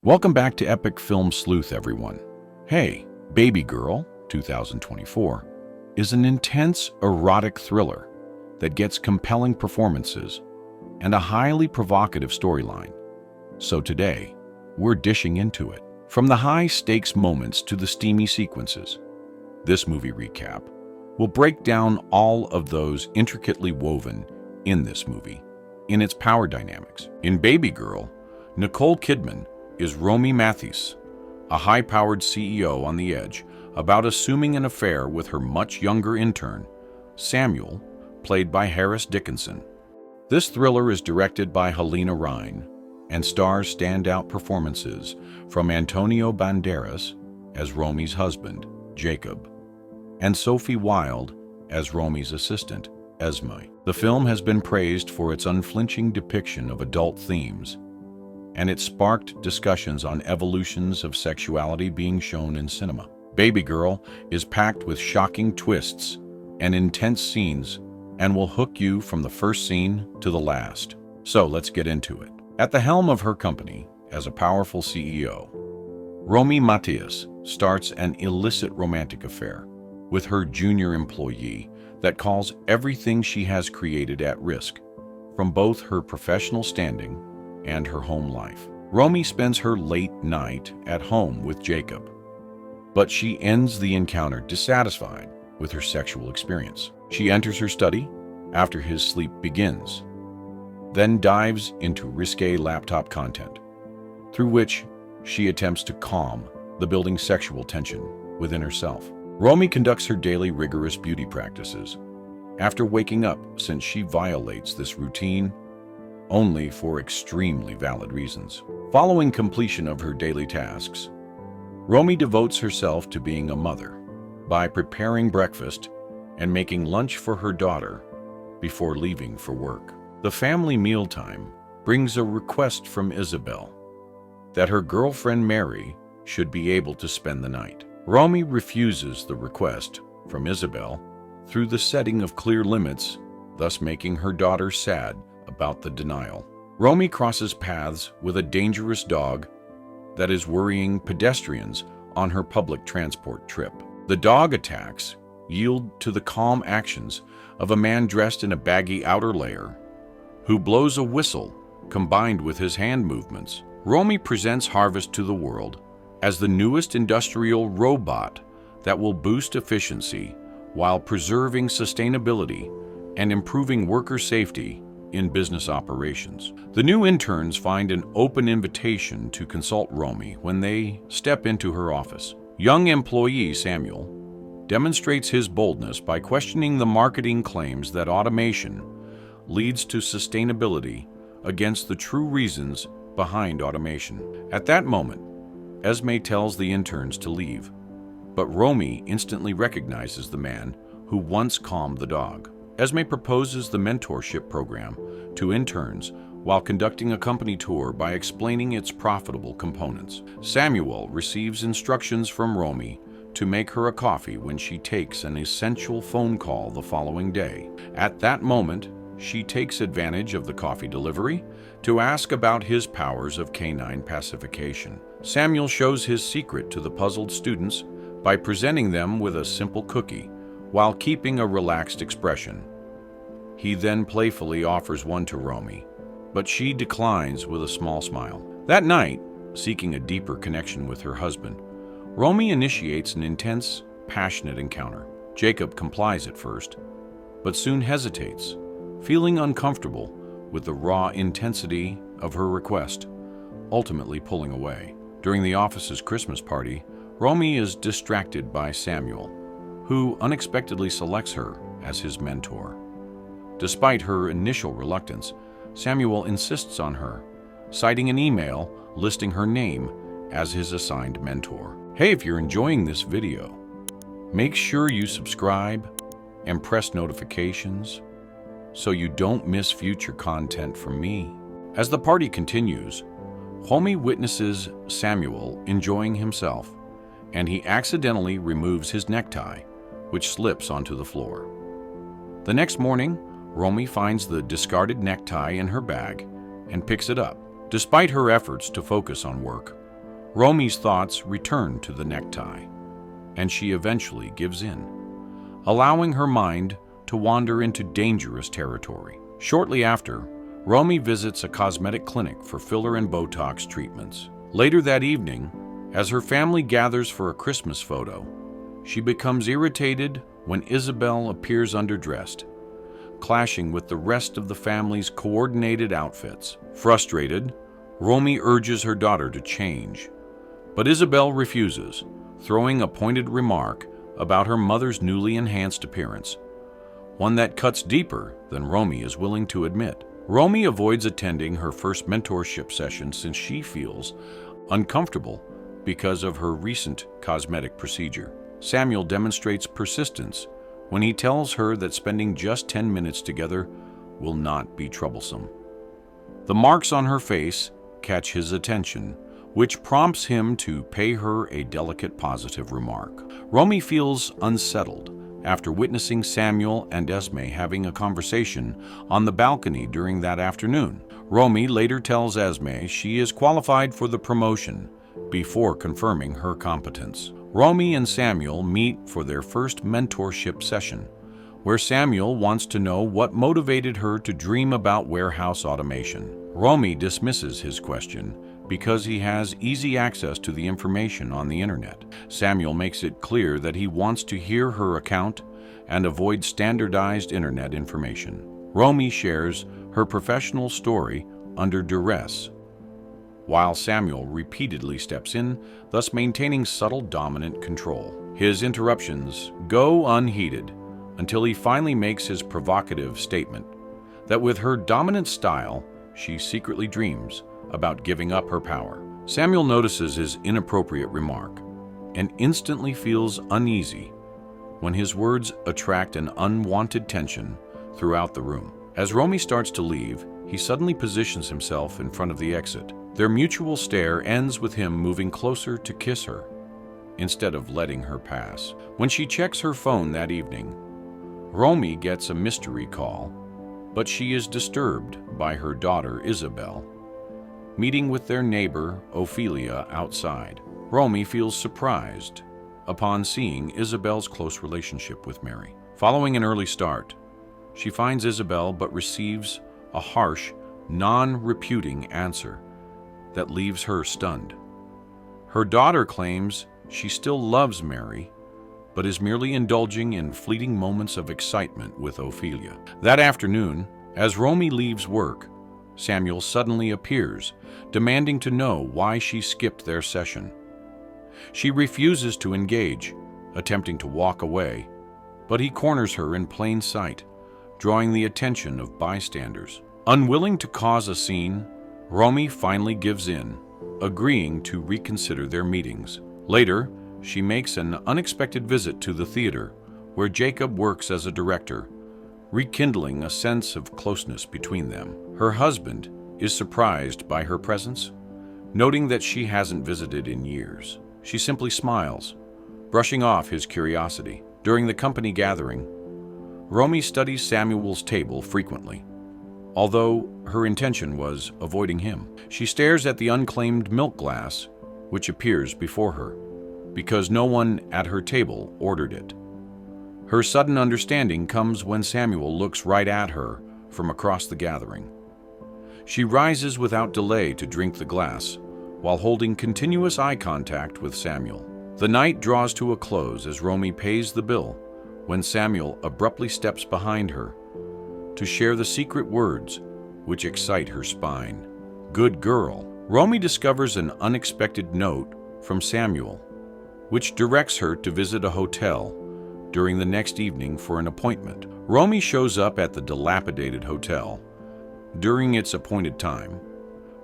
Welcome back to Epic Film Sleuth, everyone. Hey, Babygirl, 2024, is an intense, erotic thriller that gets compelling performances and a highly provocative storyline. So today, we're dishing into it. From the high-stakes moments to the steamy sequences, this movie recap will break down all of those intricately woven in this movie, in its power dynamics. In Babygirl, Nicole Kidman is Romy Matthys, a high-powered CEO on the edge about assuming an affair with her much younger intern, Samuel, played by Harris Dickinson. This thriller is directed by Helena Rhine and stars standout performances from Antonio Banderas as Romy's husband, Jacob, and Sophie Wilde as Romy's assistant, Esme. The film has been praised for its unflinching depiction of adult themes, and it sparked discussions on evolutions of sexuality being shown in cinema. Babygirl is packed with shocking twists and intense scenes and will hook you from the first scene to the last. So let's get into it. At the helm of her company, as a powerful CEO, Romy Matthys starts an illicit romantic affair with her junior employee that calls everything she has created at risk, from both her professional standing and her home life. Romy spends her late night at home with Jacob, but she ends the encounter dissatisfied with her sexual experience. She enters her study after his sleep begins, then dives into risque laptop content, through which she attempts to calm the building sexual tension within herself. Romy conducts her daily rigorous beauty practices after waking up, since she violates this routine only for extremely valid reasons. Following completion of her daily tasks, Romy devotes herself to being a mother by preparing breakfast and making lunch for her daughter before leaving for work. The family mealtime brings a request from Isabel that her girlfriend Mary should be able to spend the night. Romy refuses the request from Isabel through the setting of clear limits, thus making her daughter sad about the denial. Romy crosses paths with a dangerous dog that is worrying pedestrians on her public transport trip. The dog attacks yield to the calm actions of a man dressed in a baggy outer layer who blows a whistle combined with his hand movements. Romy presents Harvest to the world as the newest industrial robot that will boost efficiency while preserving sustainability and improving worker safety in business operations. The new interns find an open invitation to consult Romy when they step into her office. Young employee Samuel demonstrates his boldness by questioning the marketing claims that automation leads to sustainability against the true reasons behind automation. At that moment, Esme tells the interns to leave, but Romy instantly recognizes the man who once calmed the dog. Esme proposes the mentorship program to interns while conducting a company tour by explaining its profitable components. Samuel receives instructions from Romy to make her a coffee when she takes an essential phone call the following day. At that moment, she takes advantage of the coffee delivery to ask about his powers of canine pacification. Samuel shows his secret to the puzzled students by presenting them with a simple cookie while keeping a relaxed expression. He then playfully offers one to Romy, but she declines with a small smile. That night, seeking a deeper connection with her husband, Romy initiates an intense, passionate encounter. Jacob complies at first, but soon hesitates, feeling uncomfortable with the raw intensity of her request, ultimately pulling away. During the office's Christmas party, Romy is distracted by Samuel, who unexpectedly selects her as his mentor. Despite her initial reluctance, Samuel insists on her, citing an email listing her name as his assigned mentor. Hey, if you're enjoying this video, make sure you subscribe and press notifications so you don't miss future content from me. As the party continues, Romy witnesses Samuel enjoying himself, and he accidentally removes his necktie, which slips onto the floor. The next morning, Romy finds the discarded necktie in her bag and picks it up. Despite her efforts to focus on work, Romy's thoughts return to the necktie, and she eventually gives in, allowing her mind to wander into dangerous territory. Shortly after, Romy visits a cosmetic clinic for filler and Botox treatments. Later that evening, as her family gathers for a Christmas photo, she becomes irritated when Isabel appears underdressed, clashing with the rest of the family's coordinated outfits. Frustrated, Romy urges her daughter to change, but Isabel refuses, throwing a pointed remark about her mother's newly enhanced appearance, one that cuts deeper than Romy is willing to admit. Romy avoids attending her first mentorship session since she feels uncomfortable because of her recent cosmetic procedure. Samuel demonstrates persistence when he tells her that spending just 10 minutes together will not be troublesome. The marks on her face catch his attention, which prompts him to pay her a delicate positive remark. Romy feels unsettled after witnessing Samuel and Esme having a conversation on the balcony during that afternoon. Romy later tells Esme she is qualified for the promotion before confirming her competence. Romy and Samuel meet for their first mentorship session, where Samuel wants to know what motivated her to dream about warehouse automation. Romy dismisses his question because he has easy access to the information on the internet. Samuel makes it clear that he wants to hear her account and avoid standardized internet information. Romy shares her professional story under duress, while Samuel repeatedly steps in, thus maintaining subtle dominant control. His interruptions go unheeded until he finally makes his provocative statement that with her dominant style, she secretly dreams about giving up her power. Samuel notices his inappropriate remark and instantly feels uneasy when his words attract an unwanted tension throughout the room. As Romy starts to leave, he suddenly positions himself in front of the exit. Their mutual stare ends with him moving closer to kiss her, instead of letting her pass. When she checks her phone that evening, Romy gets a mystery call, but she is disturbed by her daughter Isabel meeting with their neighbor Ophelia outside. Romy feels surprised upon seeing Isabel's close relationship with Mary. Following an early start, she finds Isabel but receives a harsh, non-reputing answer that leaves her stunned. Her daughter claims she still loves Mary, but is merely indulging in fleeting moments of excitement with Ophelia. That afternoon, as Romy leaves work, Samuel suddenly appears, demanding to know why she skipped their session. She refuses to engage, attempting to walk away, but he corners her in plain sight, drawing the attention of bystanders. Unwilling to cause a scene, Romy finally gives in, agreeing to reconsider their meetings. Later, she makes an unexpected visit to the theater, where Jacob works as a director, rekindling a sense of closeness between them. Her husband is surprised by her presence, noting that she hasn't visited in years. She simply smiles, brushing off his curiosity. During the company gathering, Romy studies Samuel's table frequently, although her intention was avoiding him. She stares at the unclaimed milk glass, which appears before her, because no one at her table ordered it. Her sudden understanding comes when Samuel looks right at her from across the gathering. She rises without delay to drink the glass, while holding continuous eye contact with Samuel. The night draws to a close as Romy pays the bill, when Samuel abruptly steps behind her to share the secret words which excite her spine. Good girl. Romy discovers an unexpected note from Samuel, which directs her to visit a hotel during the next evening for an appointment. Romy shows up at the dilapidated hotel during its appointed time,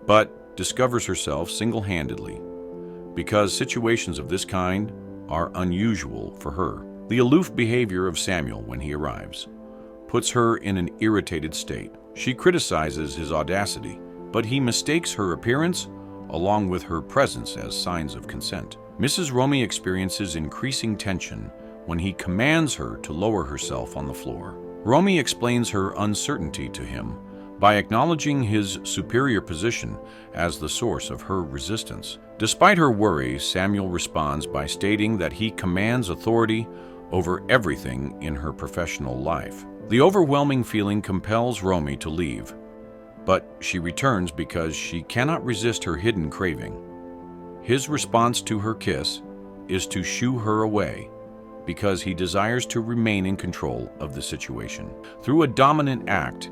but discovers herself single-handedly because situations of this kind are unusual for her. The aloof behavior of Samuel when he arrives puts her in an irritated state. She criticizes his audacity, but he mistakes her appearance along with her presence as signs of consent. Mrs. Romy experiences increasing tension when he commands her to lower herself on the floor. Romy explains her uncertainty to him by acknowledging his superior position as the source of her resistance. Despite her worries, Samuel responds by stating that he commands authority over everything in her professional life. The overwhelming feeling compels Romy to leave, but she returns because she cannot resist her hidden craving. His response to her kiss is to shoo her away because he desires to remain in control of the situation. Through a dominant act,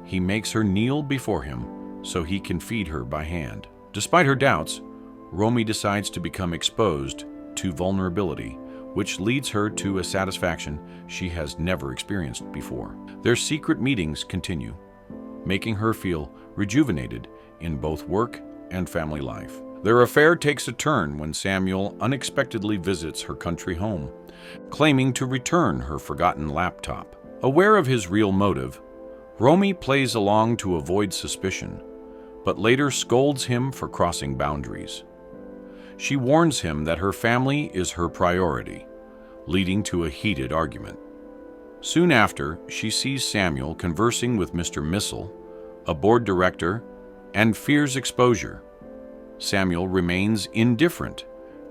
he makes her kneel before him so he can feed her by hand. Despite her doubts, Romy decides to become exposed to vulnerability, which leads her to a satisfaction she has never experienced before. Their secret meetings continue, making her feel rejuvenated in both work and family life. Their affair takes a turn when Samuel unexpectedly visits her country home, claiming to return her forgotten laptop. Aware of his real motive, Romy plays along to avoid suspicion, but later scolds him for crossing boundaries. She warns him that her family is her priority, leading to a heated argument. Soon after, she sees Samuel conversing with Mr. Missile, a board director, and fears exposure. Samuel remains indifferent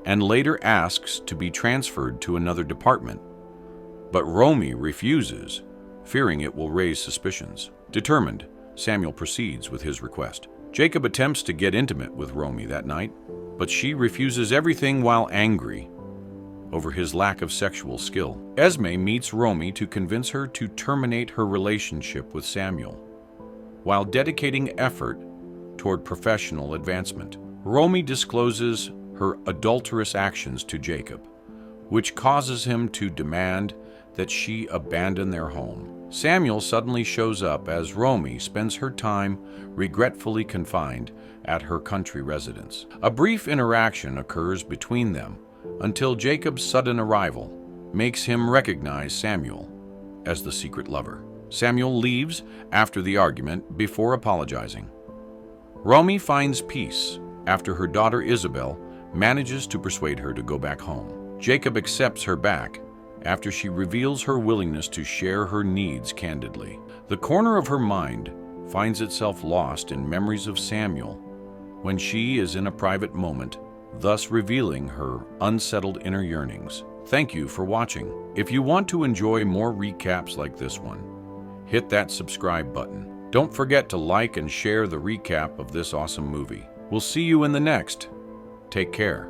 and later asks to be transferred to another department, but Romy refuses, fearing it will raise suspicions. Determined, Samuel proceeds with his request. Jacob attempts to get intimate with Romy that night, but she refuses everything while angry over his lack of sexual skill. Esme meets Romy to convince her to terminate her relationship with Samuel, while dedicating effort toward professional advancement. Romy discloses her adulterous actions to Jacob, which causes him to demand that she abandon their home. Samuel suddenly shows up as Romy spends her time regretfully confined at her country residence. A brief interaction occurs between them until Jacob's sudden arrival makes him recognize Samuel as the secret lover. Samuel leaves after the argument before apologizing. Romy finds peace after her daughter Isabel manages to persuade her to go back home. Jacob accepts her back after she reveals her willingness to share her needs candidly. The corner of her mind finds itself lost in memories of Samuel when she is in a private moment, thus revealing her unsettled inner yearnings. Thank you for watching. If you want to enjoy more recaps like this one, hit that subscribe button. Don't forget to like and share the recap of this awesome movie. We'll see you in the next. Take care.